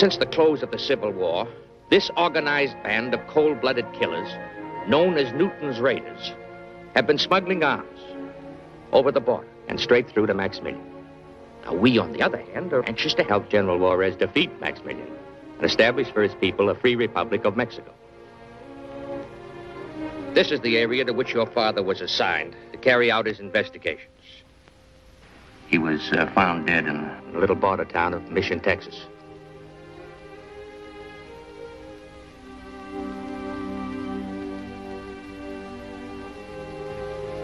Since the close of the Civil War, this organized band of cold-blooded killers, known as Newton's Raiders, have been smuggling arms over the border and straight through to Maximilian. Now, we, on the other hand, are anxious to help General Juarez defeat Maximilian and establish for his people a free Republic of Mexico. This is the area to which your father was assigned to carry out his investigations. He was found dead in a little border town of Mission, Texas.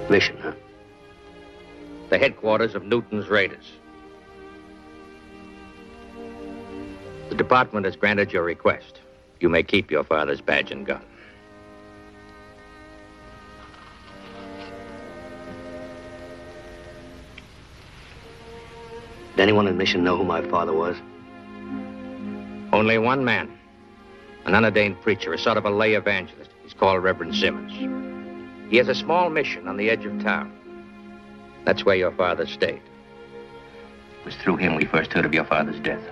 Mission, huh? The headquarters of Newton's Raiders. The department has granted your request. You may keep your father's badge and gun. Did anyone in Mission know who my father was? Only one man. An unordained preacher, a sort of a lay evangelist. He's called Reverend Simmons. He has a small mission on the edge of town. That's where your father stayed. It was through him we first heard of your father's death.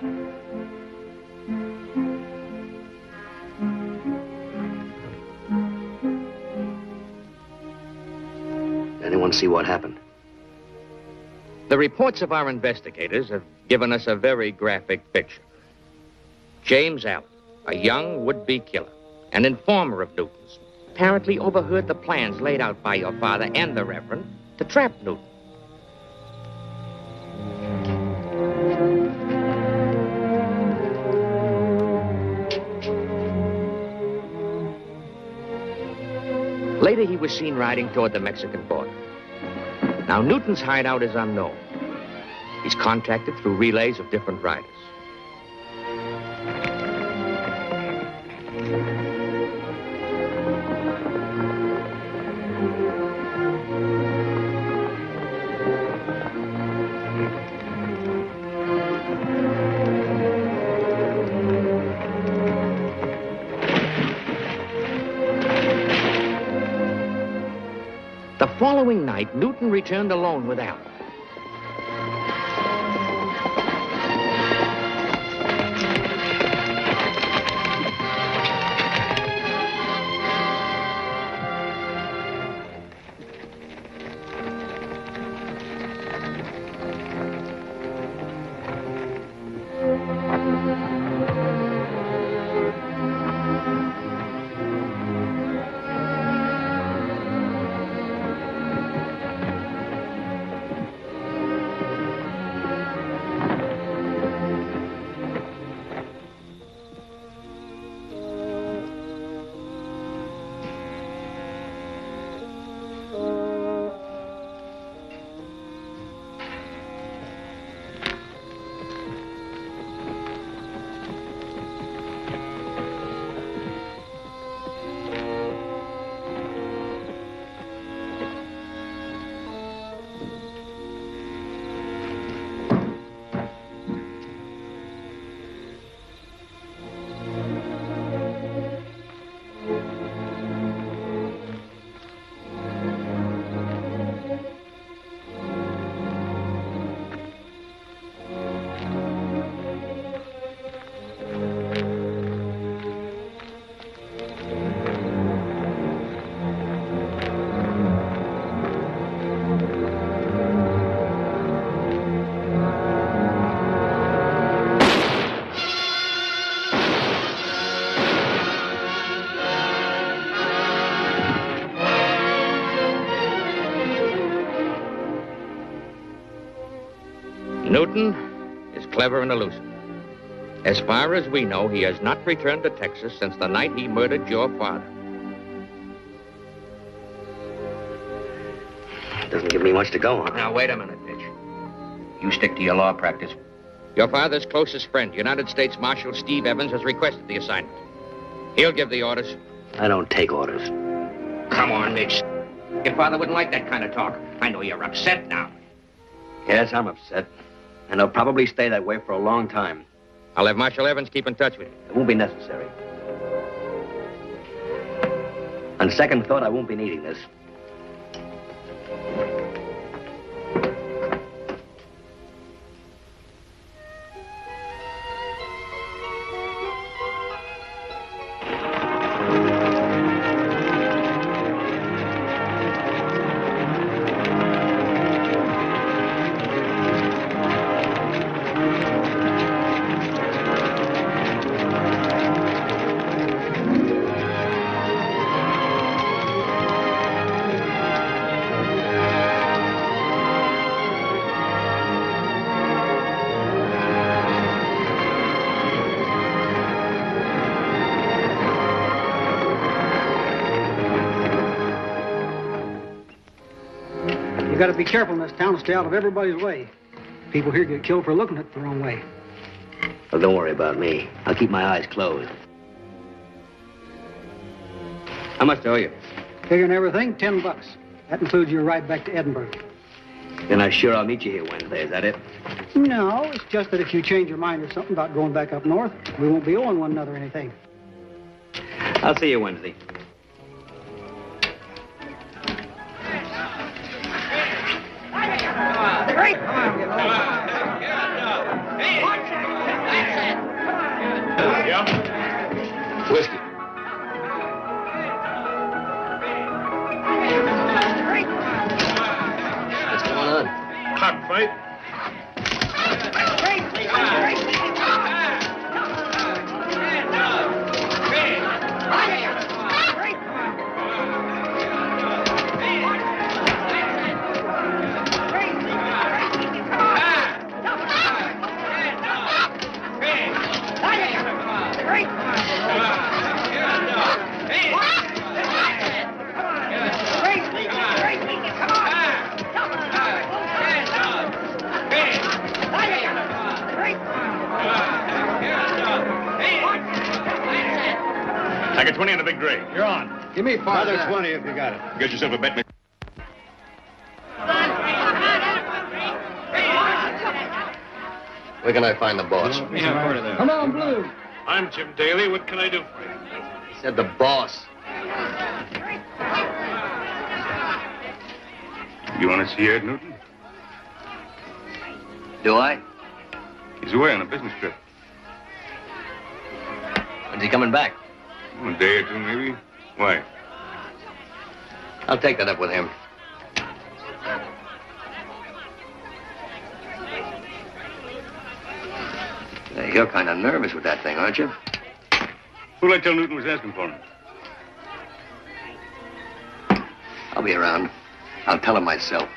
Did anyone see what happened? The reports of our investigators have given us a very graphic picture. James Allan, a young would-be killer, an informer of Newton's, apparently overheard the plans laid out by your father and the Reverend to trap Newton. Later, he was seen riding toward the Mexican border. Now, Newton's hideout is unknown. He's contacted through relays of different riders. The following night, Newton returned alone with Allan. Newton is clever and elusive. As far as we know, he has not returned to Texas since the night he murdered your father. Doesn't give me much to go on. Now, wait a minute, Mitch. You stick to your law practice. Your father's closest friend, United States Marshal Steve Evans, has requested the assignment. He'll give the orders. I don't take orders. Come on, Mitch. Your father wouldn't like that kind of talk. I know you're upset now. Yes, I'm upset. And I'll probably stay that way for a long time. I'll have Marshal Evans keep in touch with you. It won't be necessary. On second thought, I won't be needing this. You got to be careful in this town and stay out of everybody's way. People here get killed for looking at it the wrong way. Well, don't worry about me. I'll keep my eyes closed. How much do I owe you? Figuring everything, $10. That includes your ride back to Edinburgh. Then I'll meet you here Wednesday. Is that it? No, it's just that if you change your mind or something about going back up north, we won't be owing one another anything. I'll see you Wednesday. Yeah? Whiskey. What's going on? Cockfight. I got 20 on the big gray. You're on. Give me another 20 if you got it. Get yourself a bet. Where can I find the boss? Come on, Blue. I'm Jim Daly. What can I do for you? He said the boss. You want to see Ed Newton? Do I? He's away on a business trip. When's he coming back? A day or two, maybe. Why? I'll take that up with him. Hey, you're kind of nervous with that thing, aren't you? Who'll I tell Newton was asking for him? I'll be around. I'll tell him myself.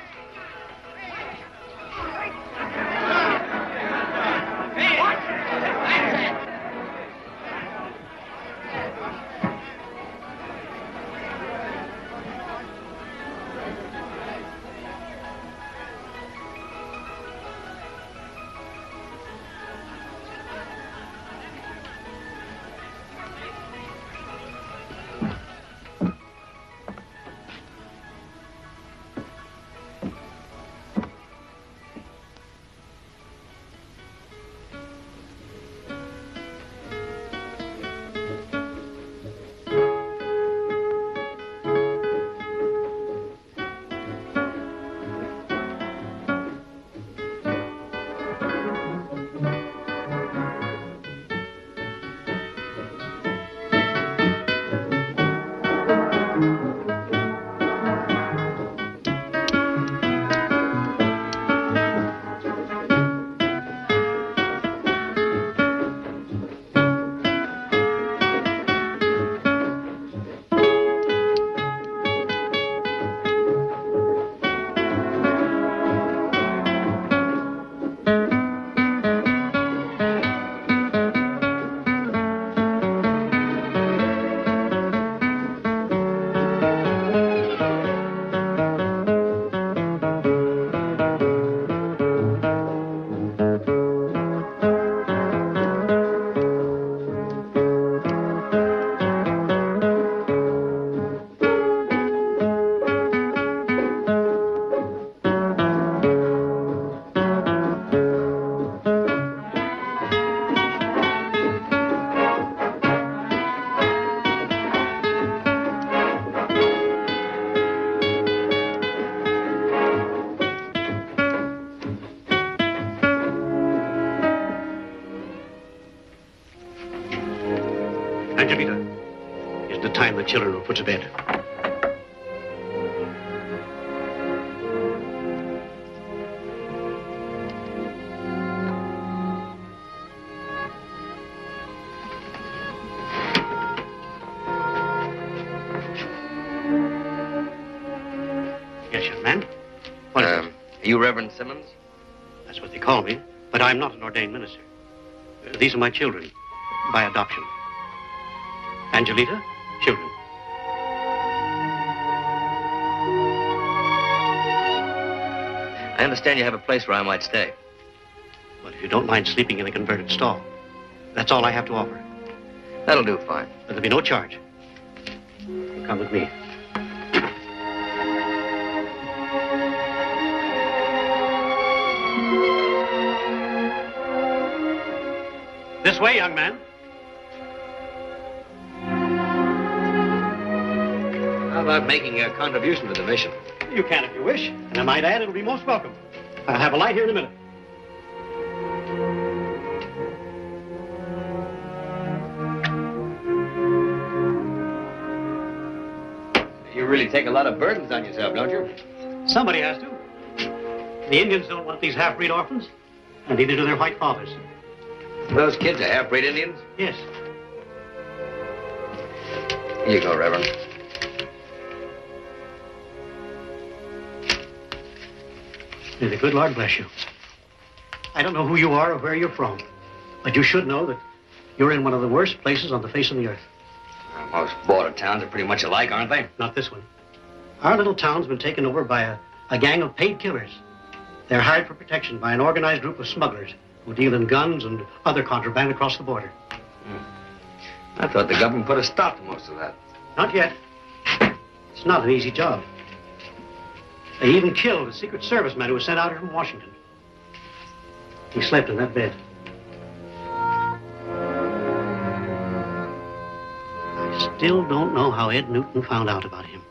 Angelita, it's the time the children were put to bed. Yes, young man. What is it? Are you Reverend Simmons? That's what they call me, but I'm not an ordained minister. These are my children, by adoption. Angelita, children. I understand you have a place where I might stay. But if you don't mind sleeping in a converted stall, that's all I have to offer. That'll do fine. There'll be no charge. You come with me. This way, young man. How about making a contribution to the mission? You can if you wish. And I might add, it'll be most welcome. I'll have a light here in a minute. You really take a lot of burdens on yourself, don't you? Somebody has to. The Indians don't want these half-breed orphans, and neither do their white fathers. Those kids are half-breed Indians? Yes. Here you go, Reverend. May the good Lord bless you. I don't know who you are or where you're from, but you should know that you're in one of the worst places on the face of the earth. Most border towns are pretty much alike, aren't they? Not this one. Our little town's been taken over by a gang of paid killers. They're hired for protection by an organized group of smugglers who deal in guns and other contraband across the border. I thought the government put a stop to most of that. Not yet. It's not an easy job. They even killed a Secret Service man who was sent out here from Washington. He slept in that bed. I still don't know how Ed Newton found out about him.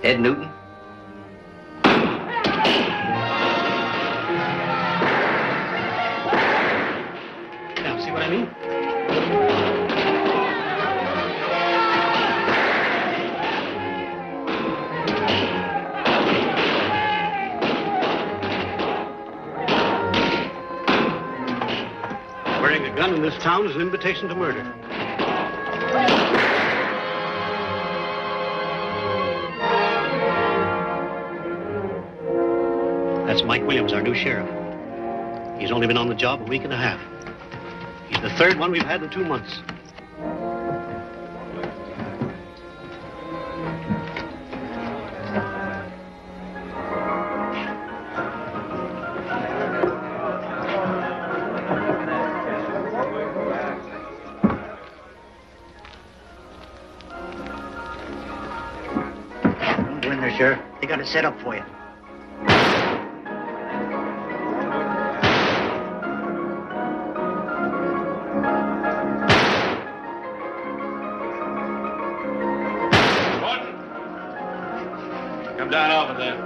Ed Newton? Now, see what I mean? Wearing a gun in this town is an invitation to murder. That's Mike Williams, our new sheriff. He's only been on the job a week and a half. He's the third one we've had in 2 months. Go in there, Sheriff. They got it set up for you. Come down off of there.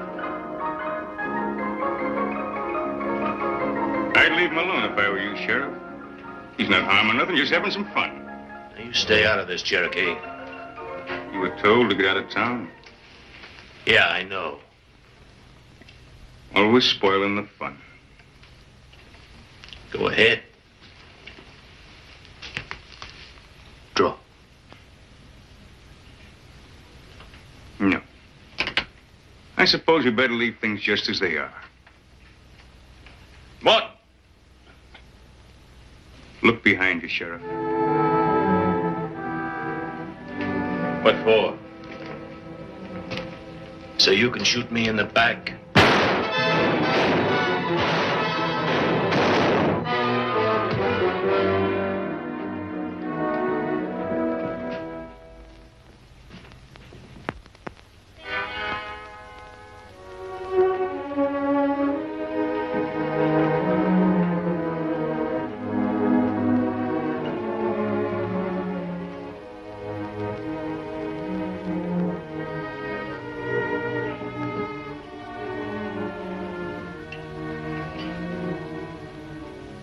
I'd leave him alone if I were you, Sheriff. He's not harming nothing, just having some fun. You stay out of this, Cherokee. You were told to get out of town. Yeah, I know. Always spoiling the fun. Go ahead. Draw. No. I suppose we better leave things just as they are. What? Look behind you, Sheriff. What for? So you can shoot me in the back?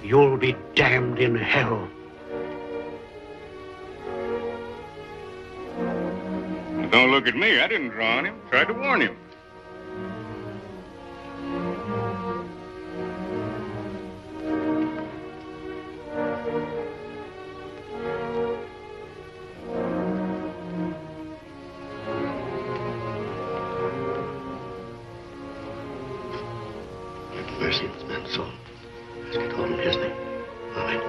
You'll be damned in hell. Don't look at me. I didn't draw on him. Tried to warn him. Have mercy on this man's soul. As we told him his name. All right.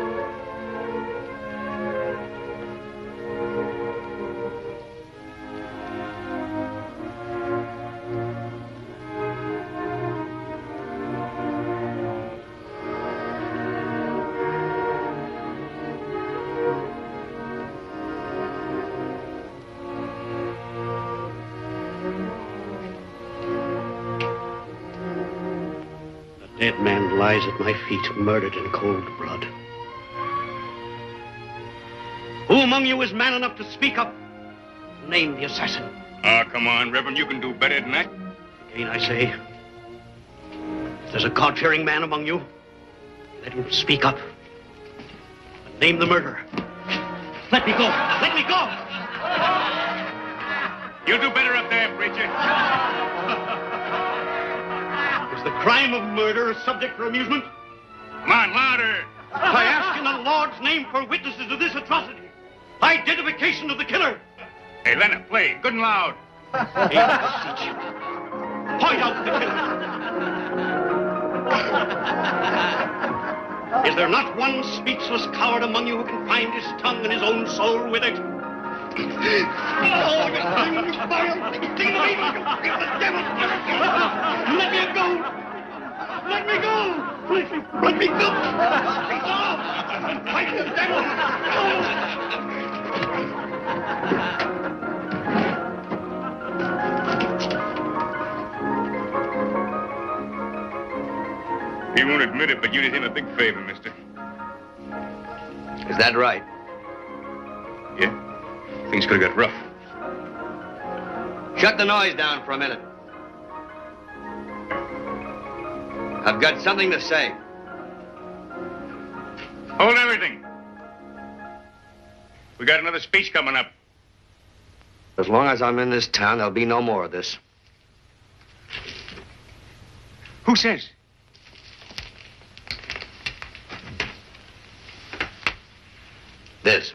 dead man lies at my feet, murdered in cold blood. Who among you is man enough to speak up? Name the assassin. Ah, come on, Reverend. You can do better than that. Again, I say, if there's a God-fearing man among you, let him speak up. And name the murderer. Let me go. Let me go. You'll do better up there, preacher. Is the crime of murder a subject for amusement? Come on, louder. I ask in the Lord's name for witnesses of this atrocity. Identification of the killer. Hey, Leonard, play. Good and loud. Point out the killer. Is there not one speechless coward among you who can find his tongue and his own soul with it? Oh, you demon, you vile thing, the devil! Let me go! Let me go! Let me go! Fight the devil! He won't admit it, but you did him a big favor, mister. Is that right? Yeah? Things could have got rough. Shut the noise down for a minute. I've got something to say. Hold everything. We got another speech coming up. As long as I'm in this town, there'll be no more of this. Who says? This.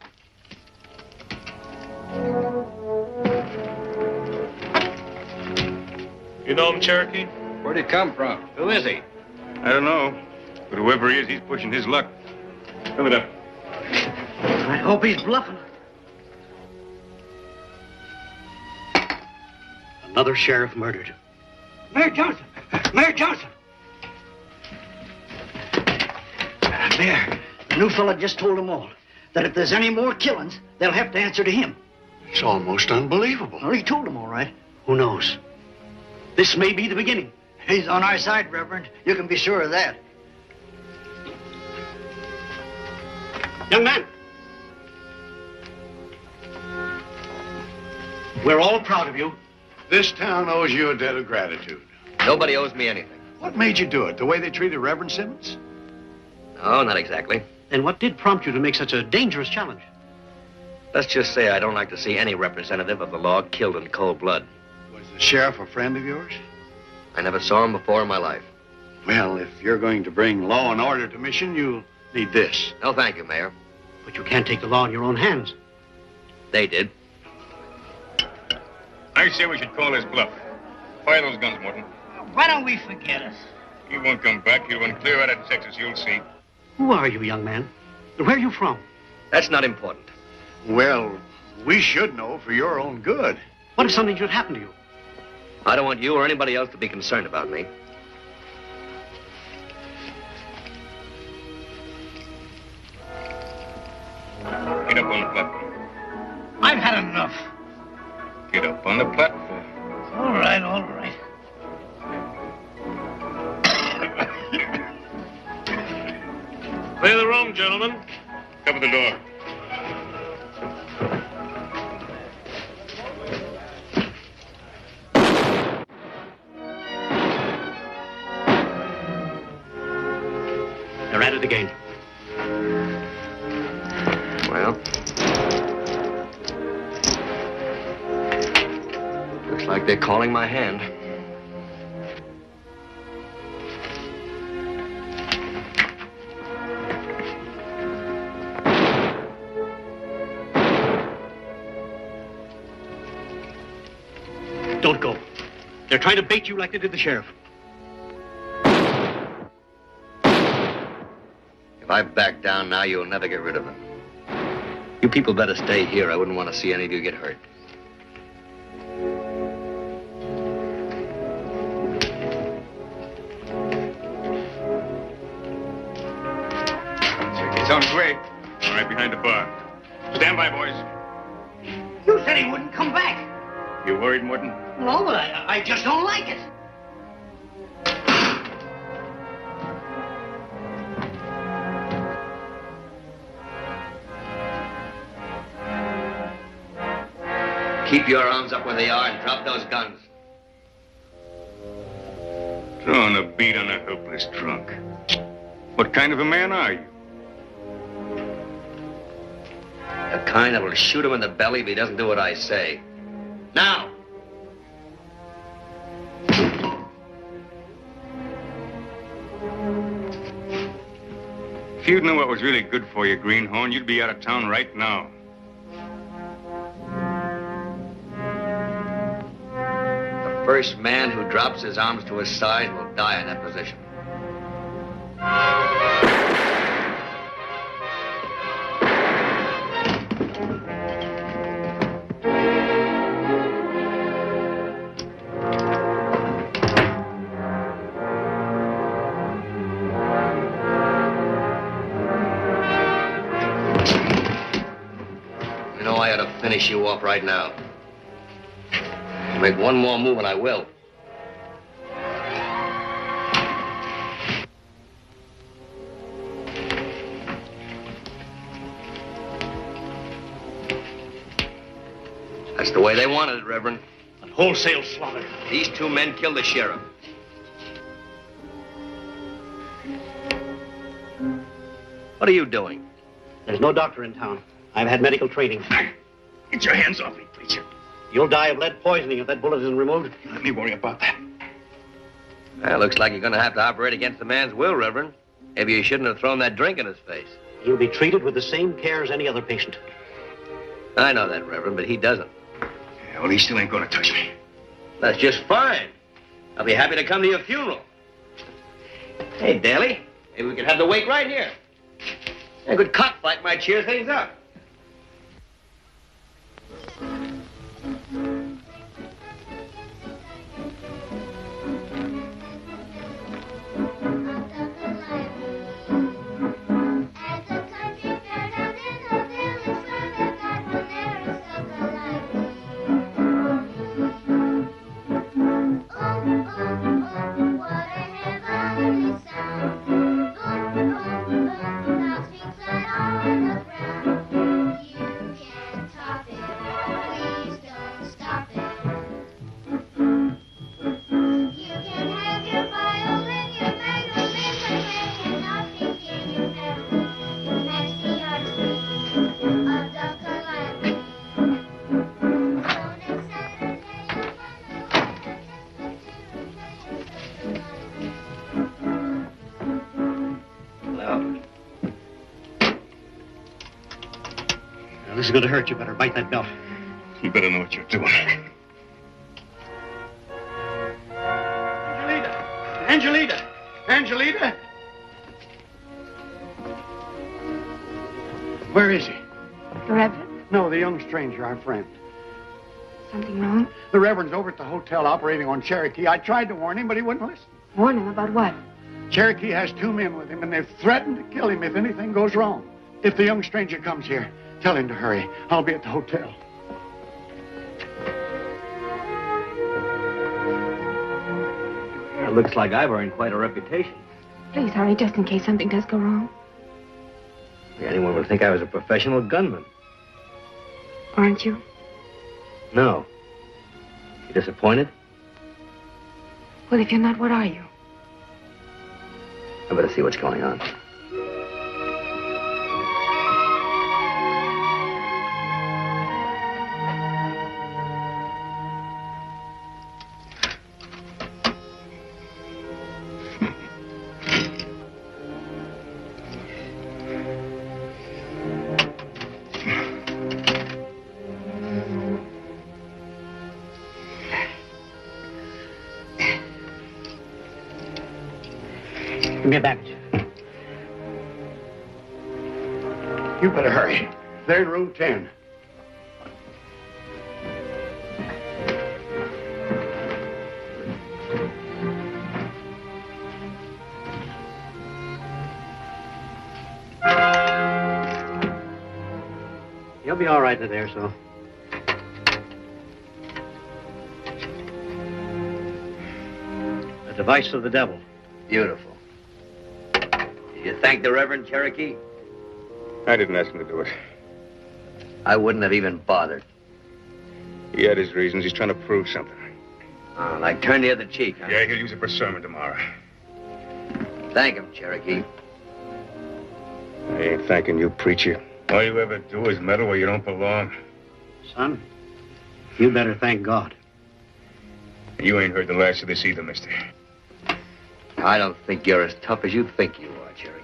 You know him, Cherokee? Where'd he come from? Who is he? I don't know. But whoever he is, he's pushing his luck. Fill it up. I hope he's bluffing. Another sheriff murdered. Mayor Johnson! Mayor Johnson! Mayor, the new fella just told them all that if there's any more killings, they'll have to answer to him. It's almost unbelievable. Well, he told them all right. Who knows? This may be the beginning. He's on our side, Reverend. You can be sure of that. Young man. We're all proud of you. This town owes you a debt of gratitude. Nobody owes me anything. What made you do it? The way they treated Reverend Simmons? No, not exactly. Then what did prompt you to make such a dangerous challenge? Let's just say I don't like to see any representative of the law killed in cold blood. Was the sheriff a friend of yours? I never saw him before in my life. Well, if you're going to bring law and order to mission, you'll need this. No, thank you, Mayor. But you can't take the law in your own hands. They did. I say we should call his bluff. Fire those guns, Morton. Why don't we forget it? He won't come back. He'll run clear out of Texas, you'll see. Who are you, young man? And where are you from? That's not important. Well, we should know for your own good. What if something should happen to you? I don't want you or anybody else to be concerned about me. Get up on the platform. I've had enough. Get up on the platform. All right, all right. Clear the room, gentlemen. Cover the door. They're at it again. Well, looks like they're calling my hand. Don't go. They're trying to bait you like they did the sheriff. If I back down now, you'll never get rid of him. You people better stay here. I wouldn't want to see any of you get hurt. It's on his way. Right behind the bar. Stand by, boys. You said he wouldn't come back. You worried, Morton? No, but I just don't like it. Keep your arms up where they are and drop those guns. Throwing a beat on a helpless drunk. What kind of a man are you? The kind that will shoot him in the belly if he doesn't do what I say. Now! If you'd know what was really good for you, Greenhorn, you'd be out of town right now. The first man who drops his arms to his side will die in that position. Finish you off right now. You make one more move and I will. That's the way they wanted it, Reverend. A wholesale slaughter. These two men killed the sheriff. What are you doing? There's no doctor in town. I've had medical training. Get your hands off me, preacher. You'll die of lead poisoning if that bullet isn't removed. Let me worry about that. Well, looks like you're going to have to operate against the man's will, Reverend. Maybe you shouldn't have thrown that drink in his face. He'll be treated with the same care as any other patient. I know that, Reverend, but he doesn't. Yeah, well, he still ain't going to touch me. That's just fine. I'll be happy to come to your funeral. Hey, Daly, maybe we could have the wake right here. A good cockfight might cheer things up. This is going to hurt. You better bite that belt. You better know what you're doing. Angelita! Angelita! Where is he? The Reverend? No, the young stranger, our friend. Something wrong? The Reverend's over at the hotel operating on Cherokee. I tried to warn him, but he wouldn't listen. Warn him about what? Cherokee has 2 men with him, and they've threatened to kill him if anything goes wrong. If the young stranger comes here, tell him to hurry. I'll be at the hotel. It looks like I've earned quite a reputation. Please hurry, just in case something does go wrong. Anyone would think I was a professional gunman. Aren't you? No. You disappointed? Well, if you're not, what are you? I better see what's going on. Give me a bandage. You better hurry. They're in room 10. You'll be all right in there, so. A device of the devil. Beautiful. Did you thank the Reverend, Cherokee? I didn't ask him to do it. I wouldn't have even bothered. He had his reasons. He's trying to prove something. Oh, like turn the other cheek, huh? Yeah, he'll use it for sermon tomorrow. Thank him, Cherokee. I ain't thanking you, preacher. All you ever do is meddle where you don't belong. Son, you better thank God. You ain't heard the last of this either, mister. I don't think you're as tough as you think you are, Cherokee.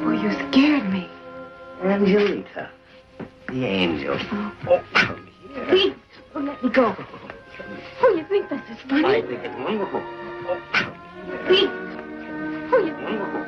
Oh, you scared me. Angelita. The angel. Oh, come here. Please, oh, let me go. Oh, you think this is funny? I think it's wonderful. Oh, come here. Please. Oh, you Wonderful.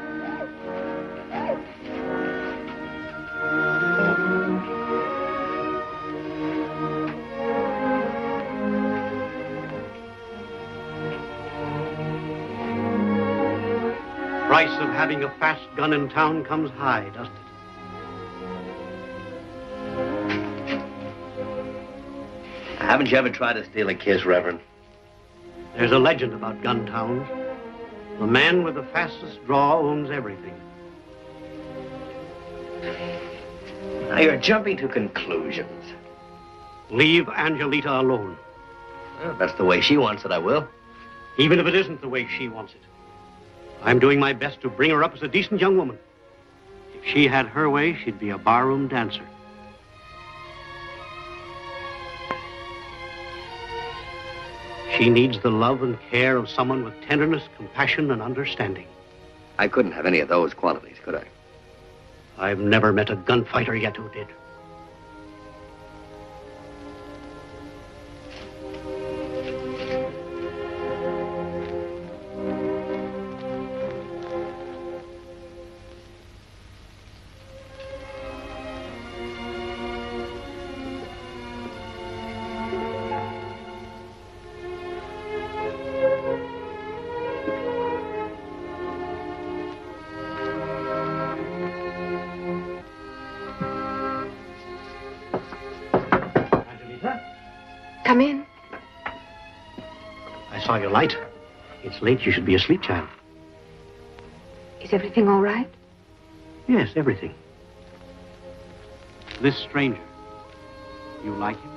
Price of having a fast gun in town comes high, doesn't it? Haven't you ever tried to steal a kiss, Reverend? There's a legend about gun towns. The man with the fastest draw owns everything. Now you're jumping to conclusions. Leave Angelita alone. Well, if that's the way she wants it, I will. Even if it isn't the way she wants it. I'm doing my best to bring her up as a decent young woman. If she had her way, she'd be a barroom dancer. She needs the love and care of someone with tenderness, compassion, and understanding. I couldn't have any of those qualities, could I? I've never met a gunfighter yet who did. Come in. I saw your light. It's late. You should be asleep, child. Is everything all right? Yes, everything. This stranger, you like him?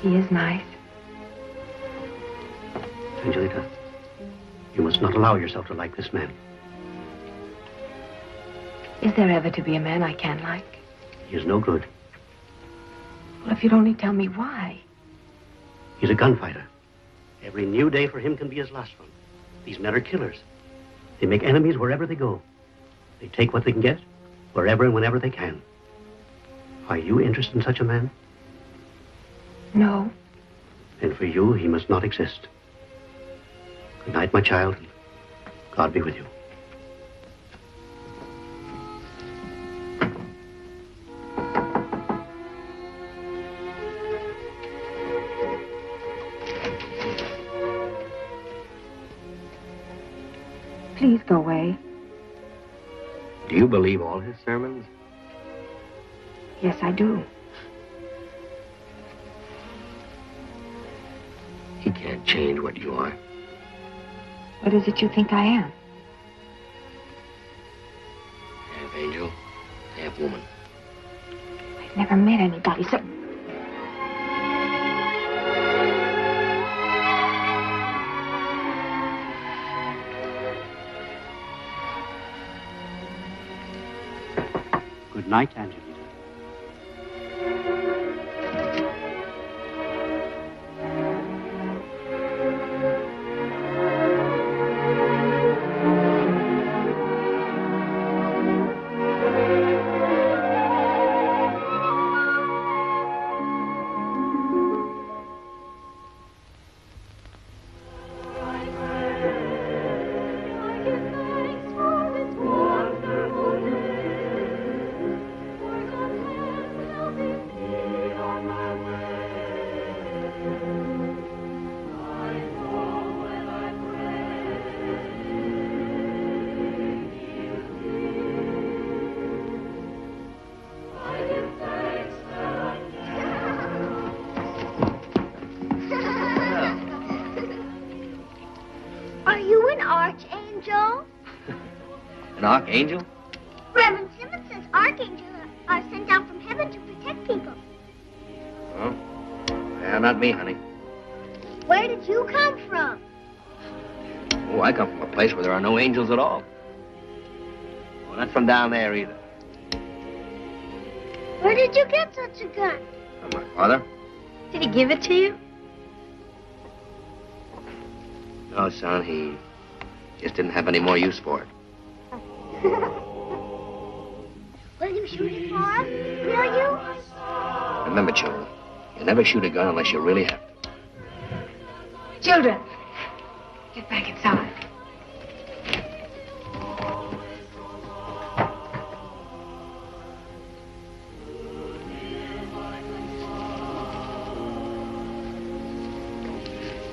He is nice. Angelita, you must not allow yourself to like this man. Is there ever to be a man I can like? He is no good. Well, if you'd only tell me why. He's a gunfighter. Every new day for him can be his last one. These men are killers. They make enemies wherever they go. They take what they can get, wherever and whenever they can. Are you interested in such a man? No. And for you, he must not exist. Good night, my child. God be with you. Please go away. Do you believe all his sermons? Yes, I do. He can't change what you are. What is it you think I am? Half angel, half woman. I've never met anybody so... Good night, Angelita. archangel? An archangel? Reverend Simmons says archangels are sent down from heaven to protect people. Oh? Yeah, not me, honey. Where did you come from? Oh, I come from a place where there are no angels at all. Well, not from down there either. Where did you get such a gun? From my father? Did he give it to you? No, son, he just didn't have any more use for it. Will you shoot it for us? Will you? Remember, children, you never shoot a gun unless you really have to. Children, get back inside.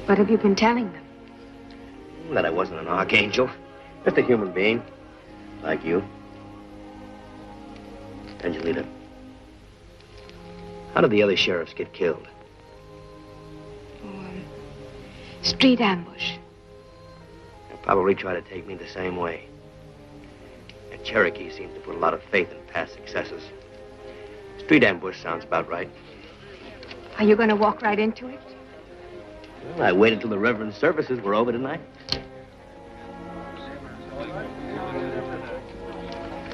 What have you been telling them? That I wasn't an archangel. Just a human being. Like you. Angelita. How did the other sheriffs get killed? Street ambush. They'll probably try to take me the same way. And Cherokee seems to put a lot of faith in past successes. Street ambush sounds about right. Are you going to walk right into it? Well, I waited till the Reverend services were over tonight.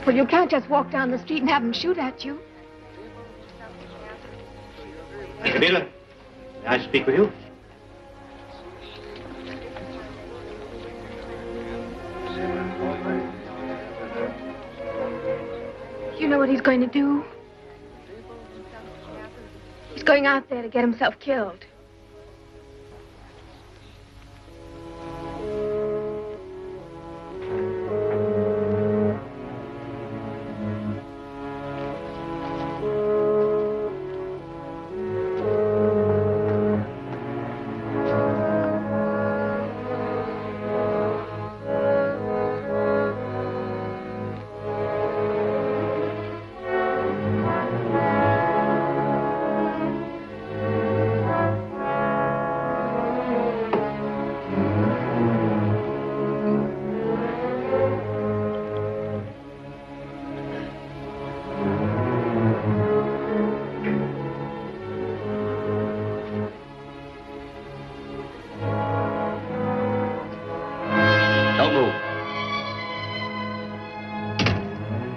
Well, you can't just walk down the street and have them shoot at you. Angelita, may I speak with you? You know what he's going to do? He's going out there to get himself killed.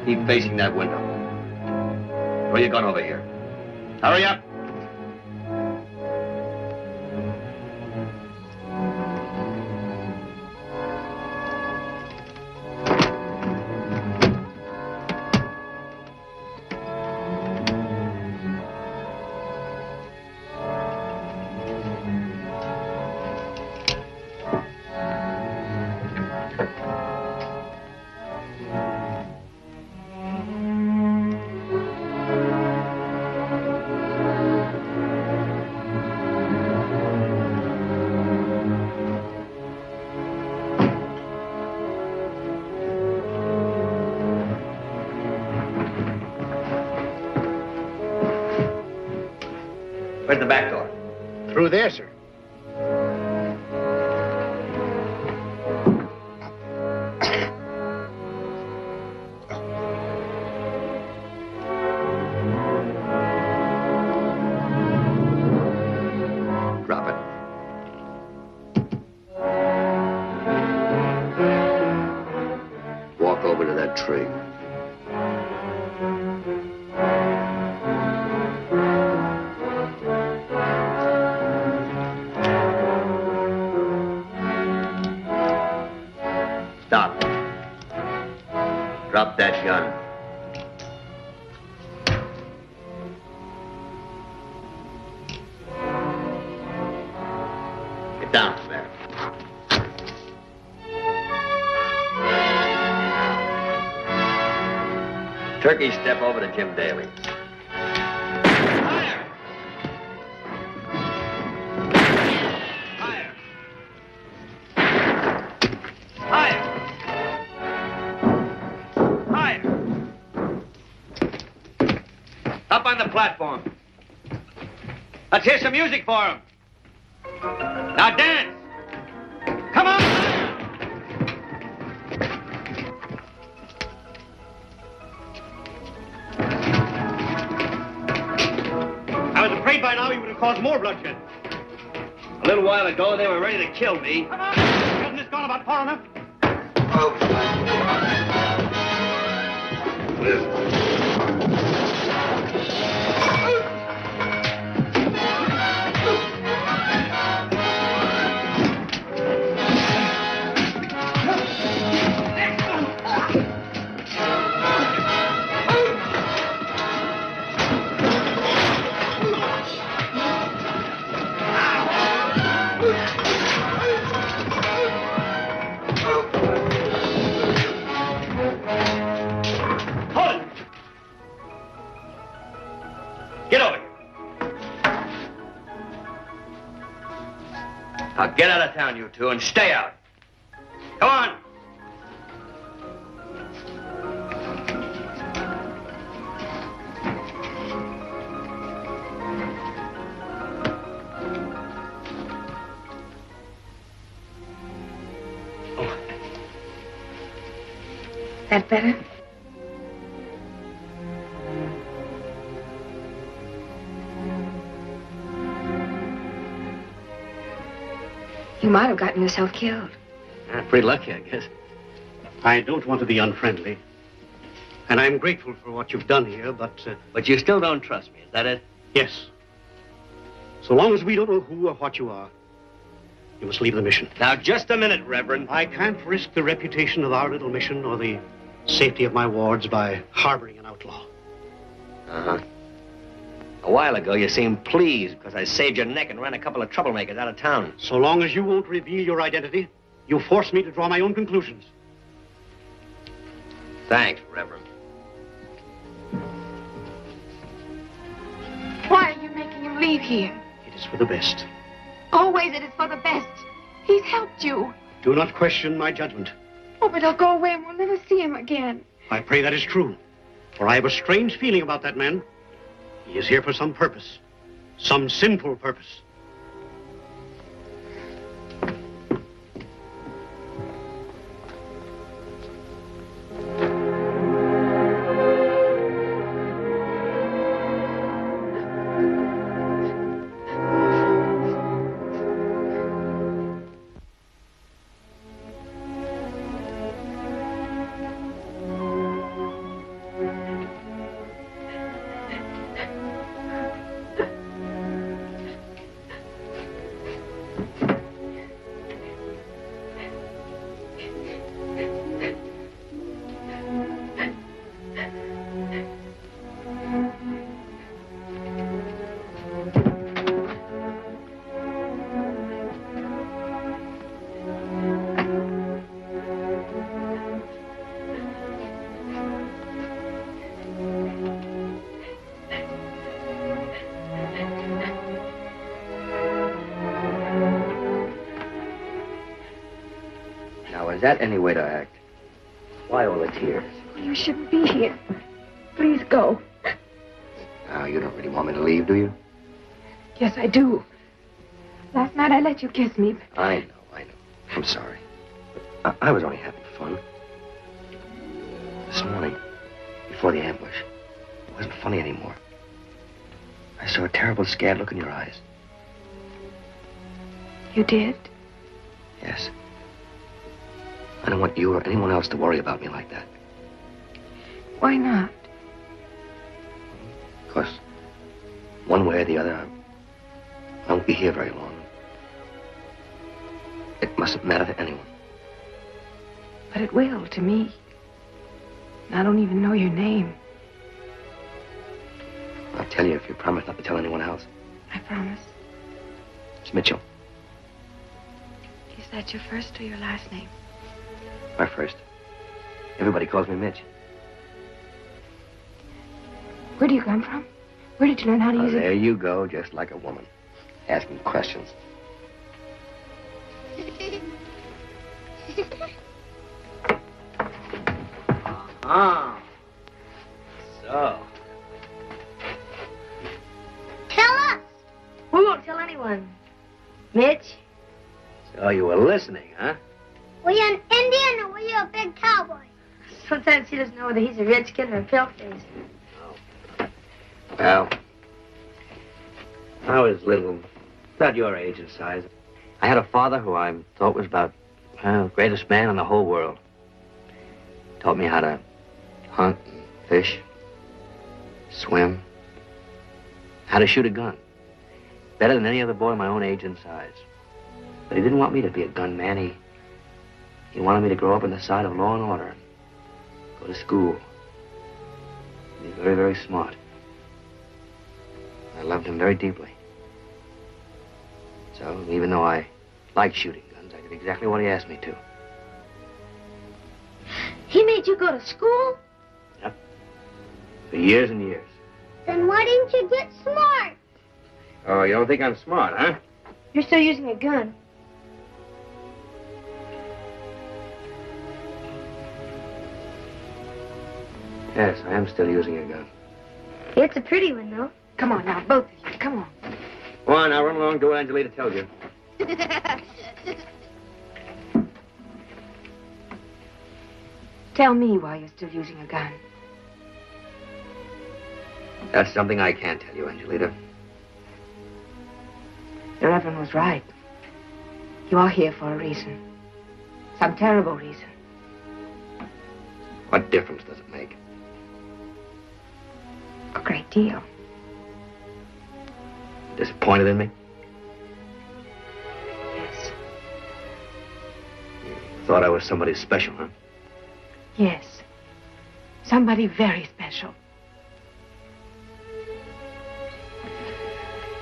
Keep facing that window. Throw your gun over here. Hurry up. Where's the back door? Through there, sir. Drop it. Walk over to that tree. Stop. Drop that gun. Get down from there. Turkey, step over to Jim Daly. Up on the platform. Let's hear some music for him. Now dance. Come on. bloodshed. A little while ago, they were ready to kill me. Come on! Hasn't this gone about far enough? Get over here. Now get out of town, you two, and stay out. Come on. That better? You might have gotten yourself killed. Pretty lucky, I guess. I don't want to be unfriendly. And I'm grateful for what you've done here, but... But you still don't trust me, is that it? Yes. So long as we don't know who or what you are, you must leave the mission. Now, just a minute, Reverend. I can't risk the reputation of our little mission or the safety of my wards by harboring an outlaw. Uh-huh. A while ago, you seemed pleased because I saved your neck and ran a couple of troublemakers out of town. So long as you won't reveal your identity, you force me to draw my own conclusions. Thanks, Reverend. Why are you making him leave here? It is for the best. Always it is for the best. He's helped you. Do not question my judgment. Oh, but he'll go away and we'll never see him again. I pray that is true, for I have a strange feeling about that man. He is here for some purpose, some sinful purpose. Is that any way to act? Why all the tears? You shouldn't be here. Please go. Now, you don't really want me to leave, do you? Yes, I do. Last night I let you kiss me. I know. I'm sorry. I was only having fun. This morning, before the ambush, it wasn't funny anymore. I saw a terrible, scared look in your eyes. You did? Yes. I don't want you or anyone else to worry about me like that. Why not? Because one way or the other, I won't be here very long. It mustn't matter to anyone. But it will to me. I don't even know your name. I'll tell you if you promise not to tell anyone else. I promise. It's Mitchell. Is that your first or your last name? My first. Everybody calls me Mitch. Where do you come from? Where did you learn how to use it? There you go, just like a woman. Asking questions. Ah. So. Tell us. We won't tell anyone. Mitch? So you were listening, huh? Were you an Indian or were you a big cowboy? Sometimes he doesn't know whether he's a redskin or a paleface. Well, I was little About your age and size. I had a father who I thought was about the greatest man in the whole world. Taught me how to hunt and fish, swim, how to shoot a gun. Better than any other boy my own age and size. But he didn't want me to be a gunman. He wanted me to grow up on the side of law and order. Go to school. Be very, very smart. I loved him very deeply. So, even though I liked shooting guns, I did exactly what he asked me to. He made you go to school? Yep. For years and years. Then why didn't you get smart? Oh, you don't think I'm smart, huh? You're still using a gun. Yes, I am still using a gun. It's a pretty one, though. Come on now, both of you. Come on. Go on, now run along, do what Angelita tells you. Tell me why you're still using a gun. That's something I can't tell you, Angelita. The Reverend was right. You are here for a reason. Some terrible reason. What difference does it make? A great deal. Disappointed in me? Yes. Thought I was somebody special, huh? Yes. Somebody very special.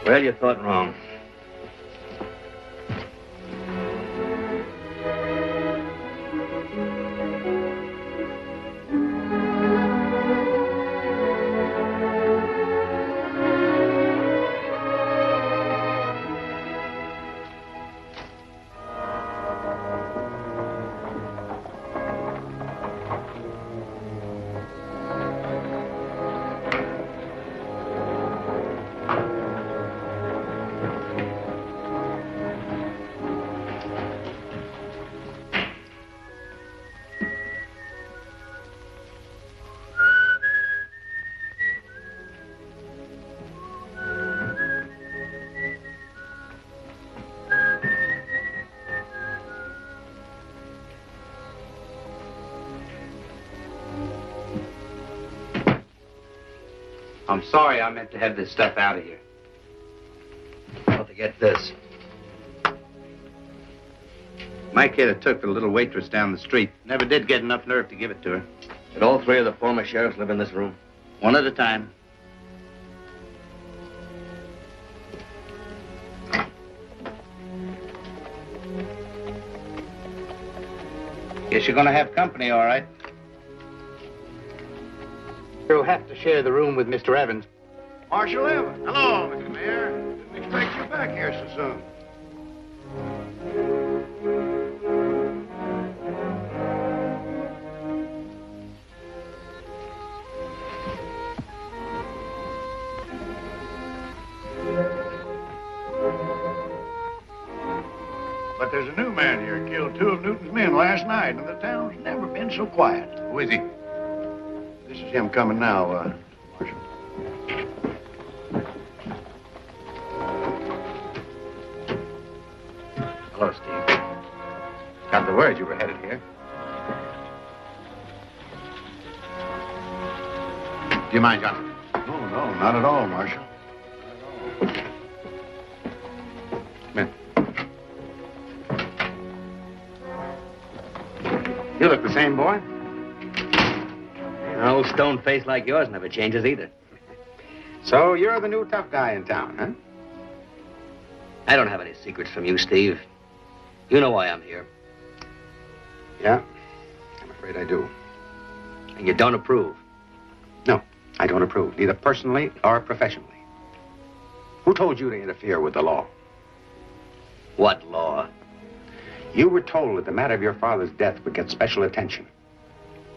Well, you thought wrong. I'm sorry, I meant to have this stuff out of here. Well, to get this. My kid had took the little waitress down the street. Never did get enough nerve to give it to her. Did all three of the former sheriffs live in this room? One at a time. Guess you're gonna have company, all right. You'll have to share the room with Mr. Evans. Marshal Evans. Hello, Mr. Mayor. Didn't expect you back here so soon. But there's a new man here. Killed 2 of Newton's men last night, and the town's never been so quiet. Who is he? This is him coming now, Marshal. Hello, Steve. Got the word you were headed here. Do you mind, Johnson? No, not at all, Marshal. Come in. You look the same, boy. An old stone face like yours never changes either. So you're the new tough guy in town, huh? I don't have any secrets from you, Steve. You know why I'm here. Yeah, I'm afraid I do. And you don't approve. No, I don't approve, neither personally or professionally. Who told you to interfere with the law? What law? You were told that the matter of your father's death would get special attention.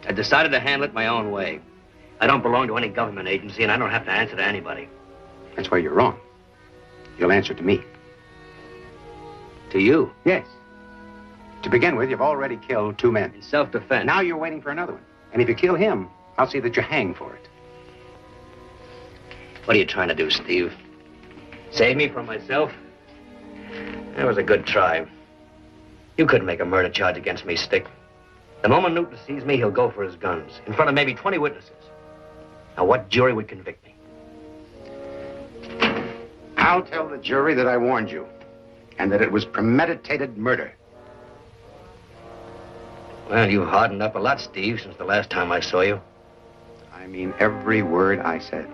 I decided to handle it my own way. I don't belong to any government agency, and I don't have to answer to anybody. That's where you're wrong. You'll answer to me. To you? Yes. To begin with, you've already killed 2 men. In self-defense. Now you're waiting for another one. And if you kill him, I'll see that you're hanged for it. What are you trying to do, Steve? Save me from myself? That was a good try. You couldn't make a murder charge against me, Stick. The moment Newton sees me, he'll go for his guns, in front of maybe 20 witnesses. Now, what jury would convict me? I'll tell the jury that I warned you, and that it was premeditated murder. Well, you've hardened up a lot, Steve, since the last time I saw you. I mean every word I said.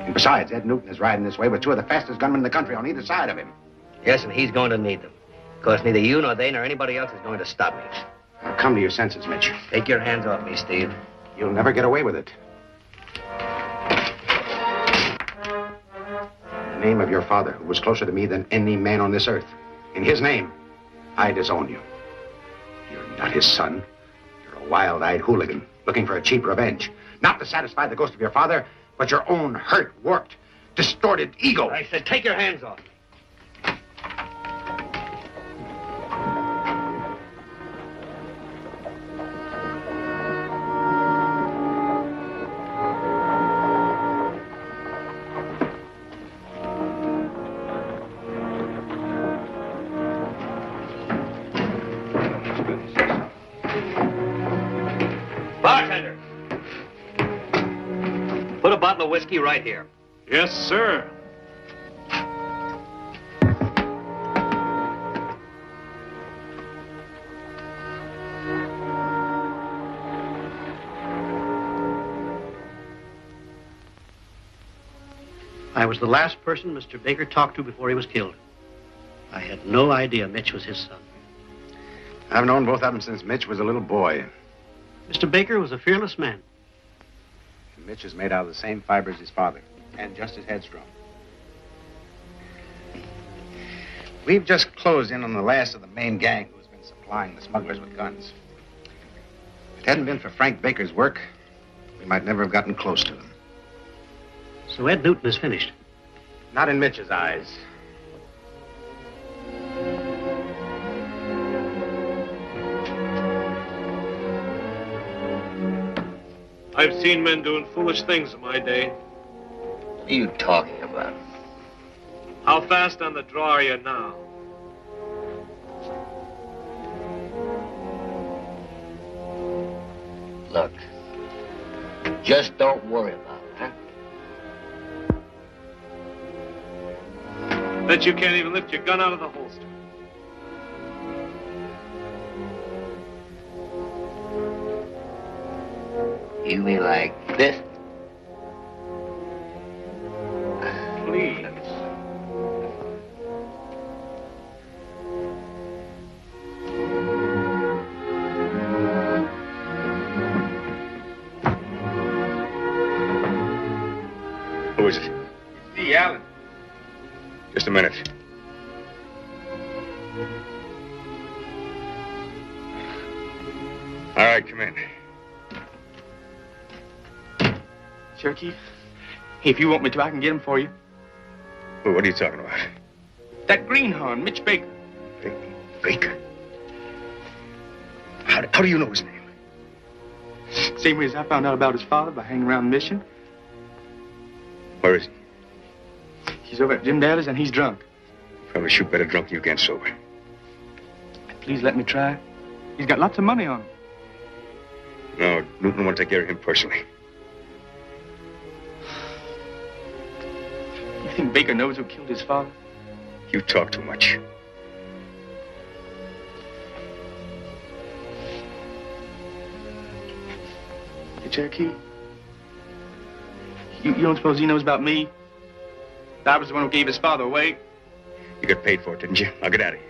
And besides, Ed Newton is riding this way with two of the fastest gunmen in the country on either side of him. Yes, and he's going to need them. Because neither you nor they nor anybody else is going to stop me. Now come to your senses, Mitch. Take your hands off me, Steve. You'll never get away with it. In the name of your father, who was closer to me than any man on this earth, in his name, I disown you. You're not his son. You're a wild-eyed hooligan looking for a cheap revenge. Not to satisfy the ghost of your father, but your own hurt, warped, distorted ego. I said, take your hands off me. Bartender! Put a bottle of whiskey right here. Yes, sir. I was the last person Mr. Baker talked to before he was killed. I had no idea Mitch was his son. I've known both of them since Mitch was a little boy. Mr. Baker was a fearless man. And Mitch is made out of the same fiber as his father, and just as headstrong. We've just closed in on the last of the main gang who's been supplying the smugglers with guns. If it hadn't been for Frank Baker's work, we might never have gotten close to them. So Ed Newton is finished. Not in Mitch's eyes. I've seen men doing foolish things in my day. What are you talking about? How fast on the draw are you now? Look, just don't worry about it, huh? Bet you can't even lift your gun out of the holster. You mean like this? Please. Who is it? It's the Allan. Just a minute. All right, come in. Cherokee, if you want me to, I can get him for you. Well, what are you talking about? That greenhorn, Mitch Baker. Baker? How do you know his name? Same way as I found out about his father by hanging around the mission. Where is he? He's over at Jim Daddy's and he's drunk. Probably shoot better drunk than you can sober. Please let me try. He's got lots of money on him. No, Newton won't take care of him personally. You think Baker knows who killed his father? You talk too much. Hey, Cherokee, you don't suppose he knows about me? I was the one who gave his father away. You got paid for it, didn't you? Now get out of here.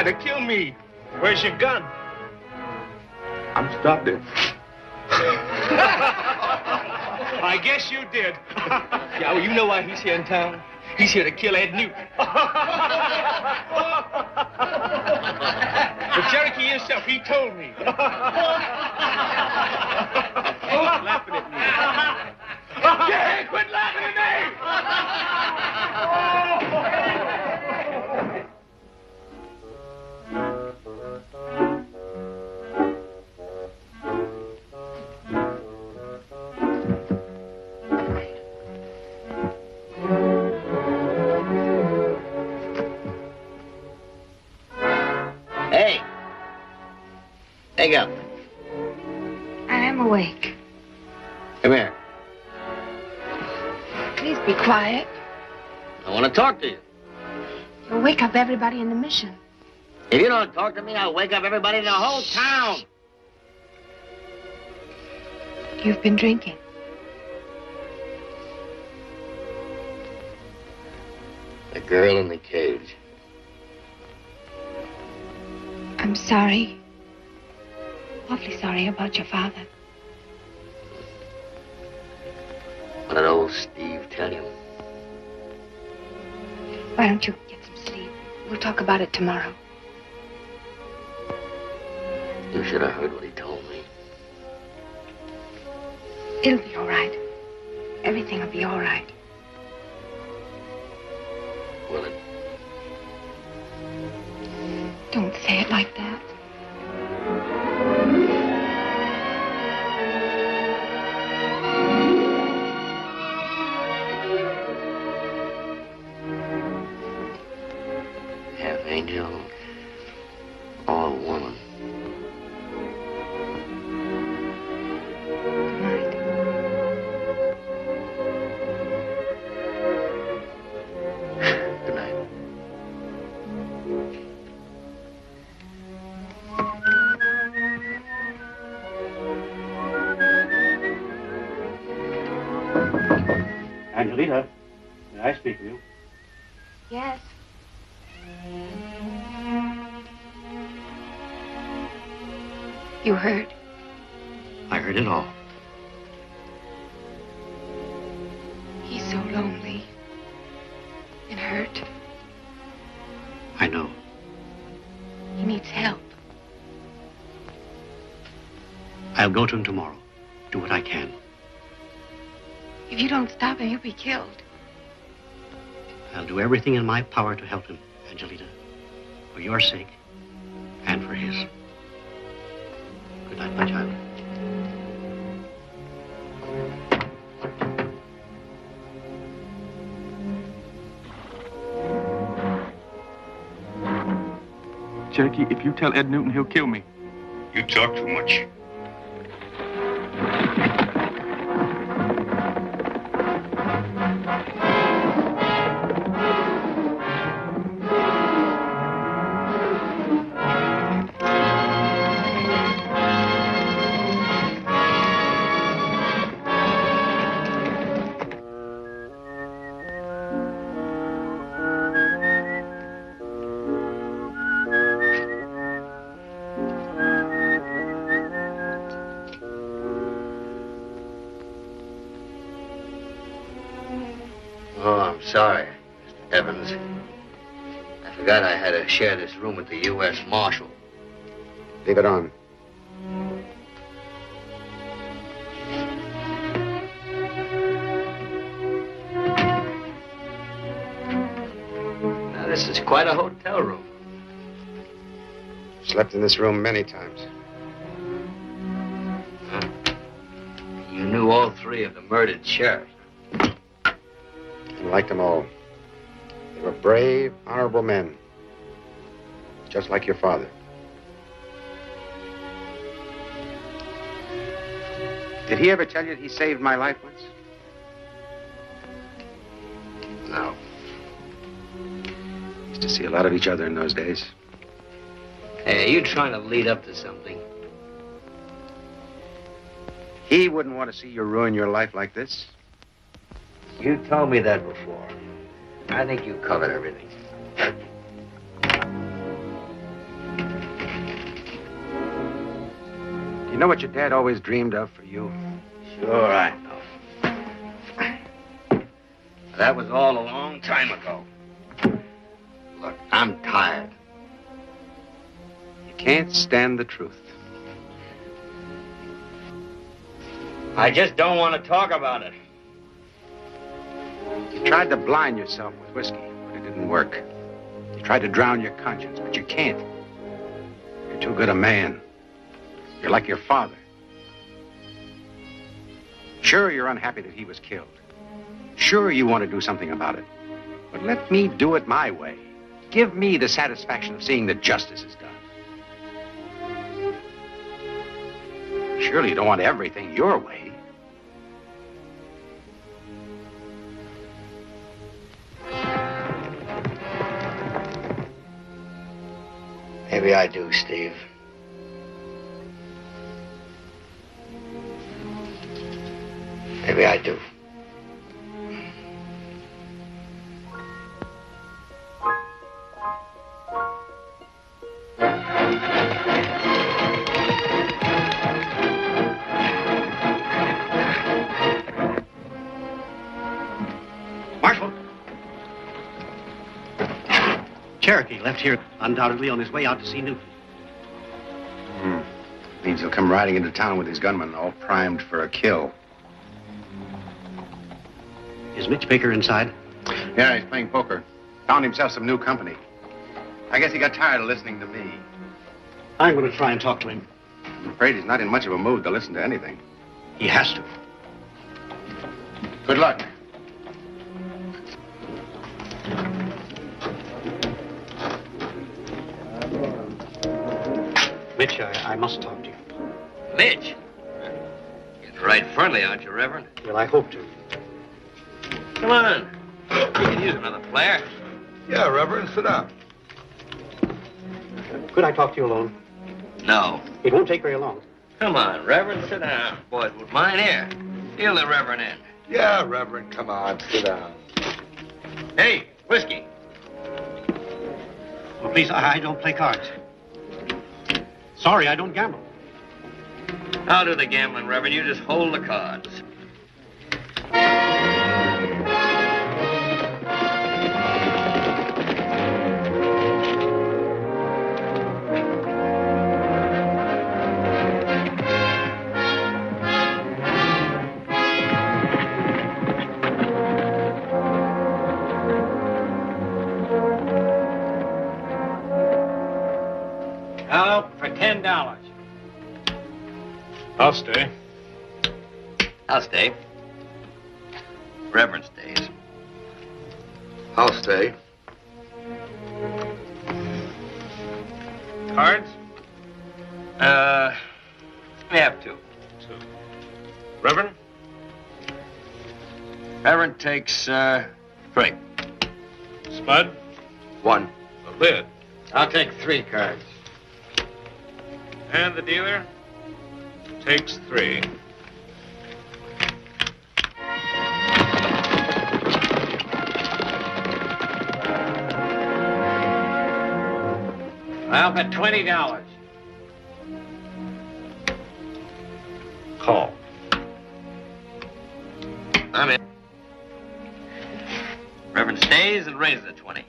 tried to kill me. Where's your gun? I'm stopped it. I guess you did. Yeah, well, you know why he's here in town? He's here to kill Ed Newton. But Cherokee himself, he told me. Quit laughing at me. Yeah, quit laughing at me! Hey. Wake up. I am awake. Come here. Please be quiet. I want to talk to you. You'll wake up everybody in the mission. If you don't talk to me, I'll wake up everybody in the whole town. You've been drinking. The girl in the cage. I'm sorry. Awfully sorry about your father. What did old Steve tell you? Why don't you get some sleep? We'll talk about it tomorrow. You should have heard what he told me. It'll be all right. Everything will be all right. Will it? Don't say it like that. Half angel or woman. Good night. Angelita, may I speak to you? Yes. You heard? I heard it all. He's so lonely and hurt. I know. He needs help. I'll go to him tomorrow. Do what I can. If you don't stop him, you'll be killed. I'll do everything in my power to help him, Angelita. For your sake and for his. Good night, my child. Cherokee, if you tell Ed Newton, he'll kill me. You talk too much. Oh, I'm sorry, Mr. Evans. I forgot I had to share this room with the U.S. Marshal. Leave it on. Now, this is quite a hotel room. Slept in this room many times. You knew all three of the murdered sheriffs. And liked them all. They were brave, honorable men. Just like your father. Did he ever tell you that he saved my life once? No. Used to see a lot of each other in those days. Hey, are you trying to lead up to something? He wouldn't want to see you ruin your life like this. You told me that before. I think you covered everything. You know what your dad always dreamed of for you? Sure, I know. That was all a long time ago. Look, I'm tired. You can't stand the truth. I just don't want to talk about it. You tried to blind yourself with whiskey, but it didn't work. You tried to drown your conscience, but you can't. You're too good a man. You're like your father. Sure, you're unhappy that he was killed. Sure, you want to do something about it. But let me do it my way. Give me the satisfaction of seeing that justice is done. Surely you don't want everything your way. Maybe I do, Steve. Maybe I do. Marshal! Cherokee left here, undoubtedly on his way out to see Newton. Means he'll come riding into town with his gunman, all primed for a kill. Is Mitch Baker inside? Yeah, he's playing poker. Found himself some new company. I guess he got tired of listening to me. I'm going to try and talk to him. I'm afraid he's not in much of a mood to listen to anything. He has to. Good luck. Mitch, I must talk to you. Mitch? Getting right friendly, aren't you, Reverend? Well, I hope to. Come on. You can use another player. Yeah, Reverend, sit down. Could I talk to you alone? No. It won't take very long. Come on, Reverend, sit down. Boys won't mind here. Deal the Reverend in. Yeah, Reverend, come on, sit down. Hey, whiskey. Well, please, I don't play cards. Sorry, I don't gamble. I'll do the gambling, Reverend. You just hold the cards. Out for $10. I'll stay. I'll stay. Reverend stays. I'll stay. Cards? We have two. Reverend? Reverend takes, 3. Spud? 1. A lid. I'll take 3 cards. And the dealer takes 3. I'll bet $20. Call. I'm in. Reverend stays and raises the 20.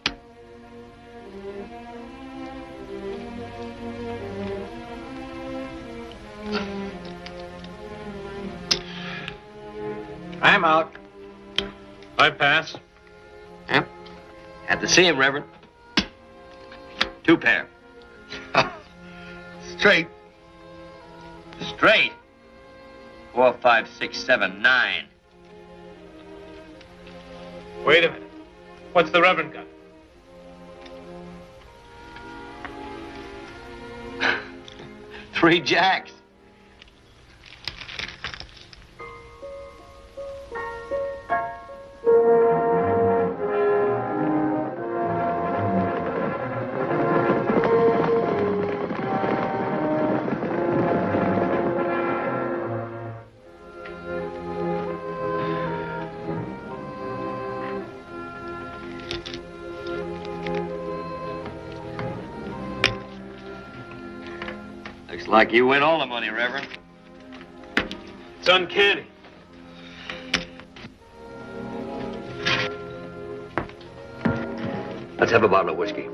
I'm out. I pass. Yep. Have to see him, Reverend. 2 pair. Straight. Straight. 4, 5, 6, 7, 9. Wait a minute. What's the Reverend got? Three jacks. Like you win all the money, Reverend. It's uncanny. Let's have a bottle of whiskey.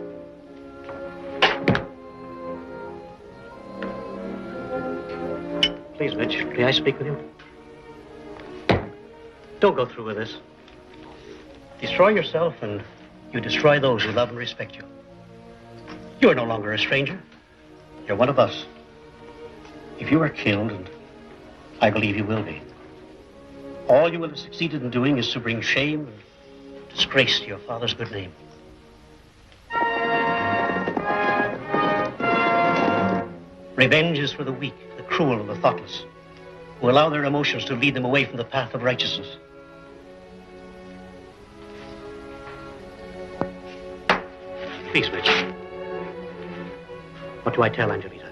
Please, Mitch, may I speak with you? Don't go through with this. Destroy yourself and you destroy those who love and respect you. You're no longer a stranger. You're one of us. If you are killed, and I believe you will be, all you will have succeeded in doing is to bring shame and disgrace to your father's good name. Revenge is for the weak, the cruel, and the thoughtless, who allow their emotions to lead them away from the path of righteousness. Please, Mitch. What do I tell Angelita?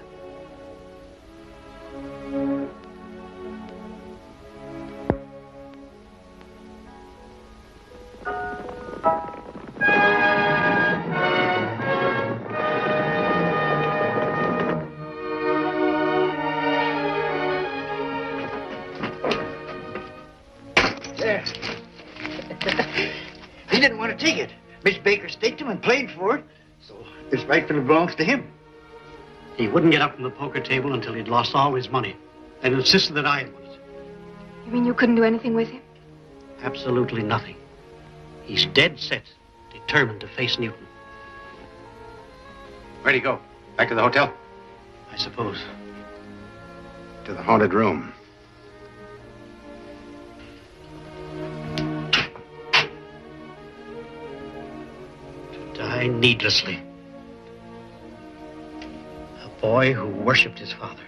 There. He didn't want to take it. Miss Baker staked him and played for it, so this rightfully belongs to him. He wouldn't get up from the poker table until he'd lost all his money, and insisted that I had won it. You mean you couldn't do anything with him? Absolutely nothing. He's dead set, determined to face Newton. Where'd he go? Back to the hotel? I suppose. To the haunted room. Die needlessly. A boy who worshipped his father.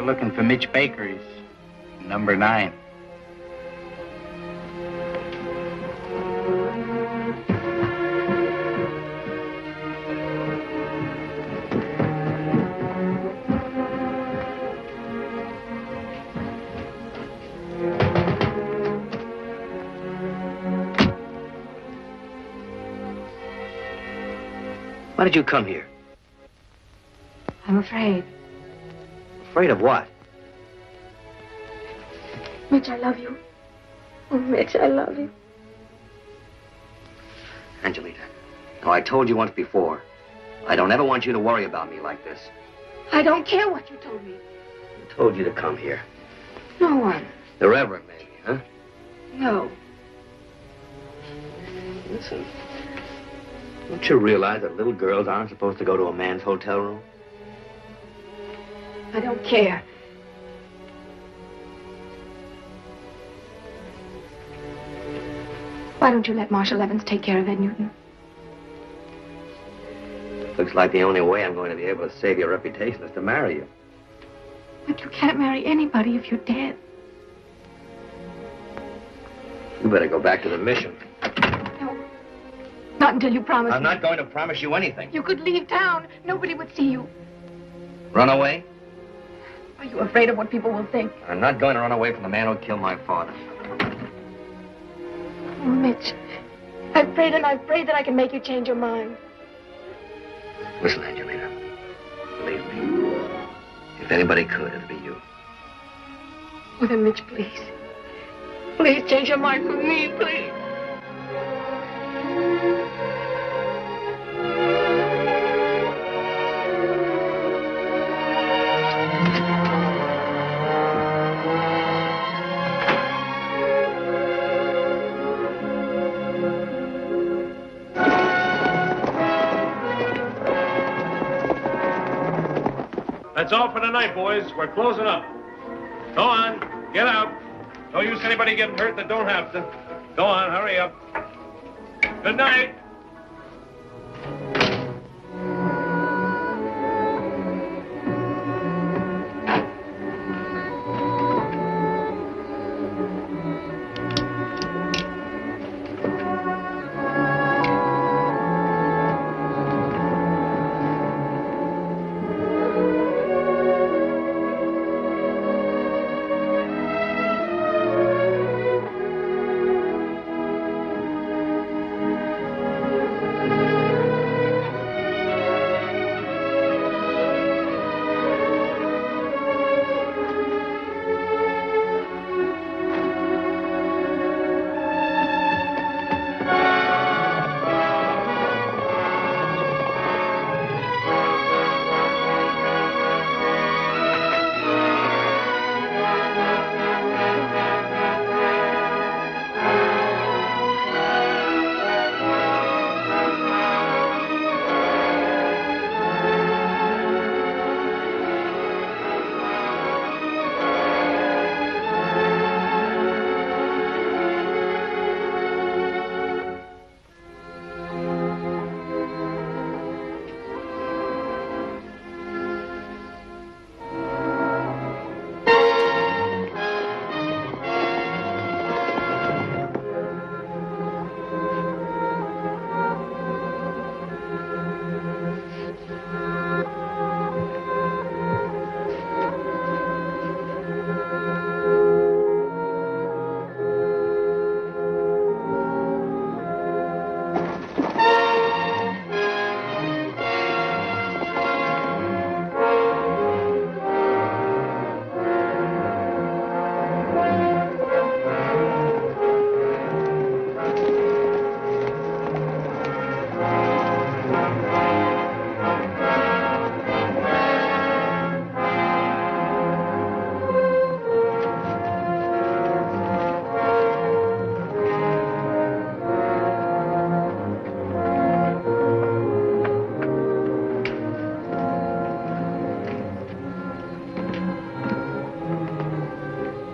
Looking for Mitch Baker. He's number 9. Why did you come here? I'm afraid. Afraid of what? Mitch, I love you. Oh, Mitch, I love you. Angelita, now I told you once before, I don't ever want you to worry about me like this. I don't care what you told me. I told you to come here. No one. The Reverend, maybe, huh? No. Listen, don't you realize that little girls aren't supposed to go to a man's hotel room? I don't care. Why don't you let Marshal Evans take care of Ed Newton? Looks like the only way I'm going to be able to save your reputation is to marry you. But you can't marry anybody if you're dead. You better go back to the mission. No. Not until you promise I'm me. not going to promise you anything. You could leave town. Nobody would see you. Run away? Are you afraid of what people will think? I'm not going to run away from the man who killed my father. Oh, Mitch, I've prayed and I've prayed that I can make you change your mind. Listen, Angelita. Believe me. If anybody could, it'd be you. Oh, then, Mitch, please. Please change your mind for me, please. That's all for tonight, boys. We're closing up. Go on. Get out. Don't use anybody getting hurt that don't have to. Go on. Hurry up. Good night.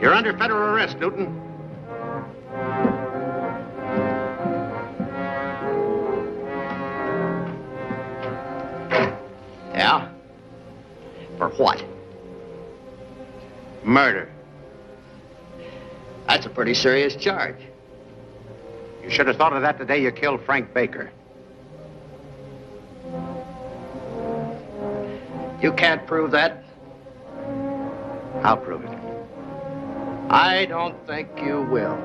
You're under federal arrest, Newton. Yeah? For what? Murder. That's a pretty serious charge. You should have thought of that the day you killed Frank Baker. You can't prove that. I'll prove it. I don't think you will.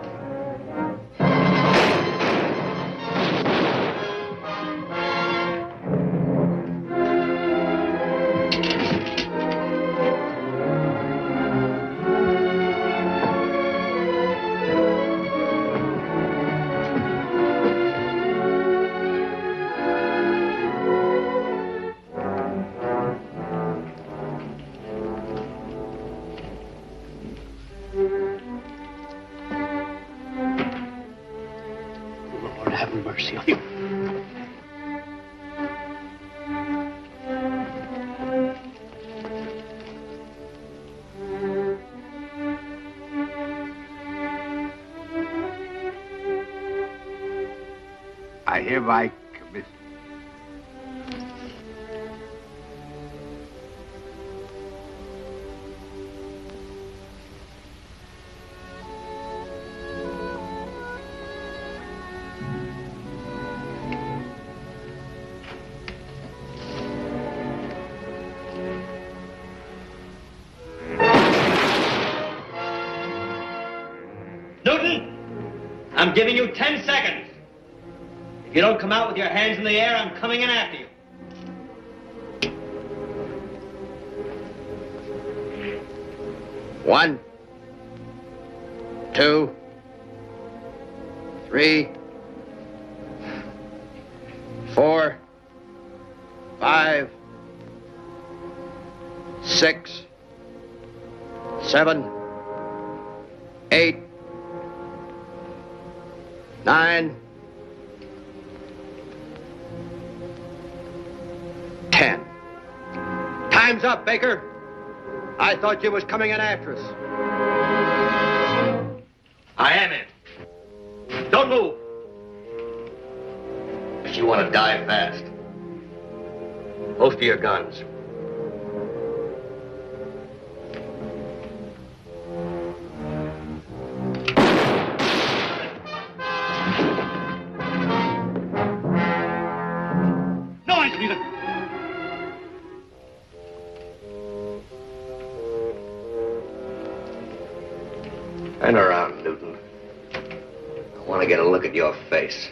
Mercy on you. I hereby commit. Newton, I'm giving you 10 seconds. If you don't come out with your hands in the air, I'm coming in after you. One, 2, 3, 4, 5, 6, 7, 8, 9, 10. Time's up, Baker. I thought you was coming in after us. I am in. Don't move. But you want to die fast. Holster your guns. No, I can either. Turn around, Newton. I want to get a look at your face.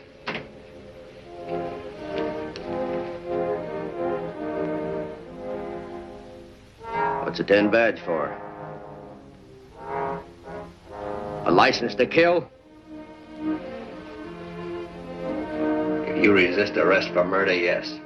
What's a tin badge for? A license to kill? If you resist arrest for murder, yes.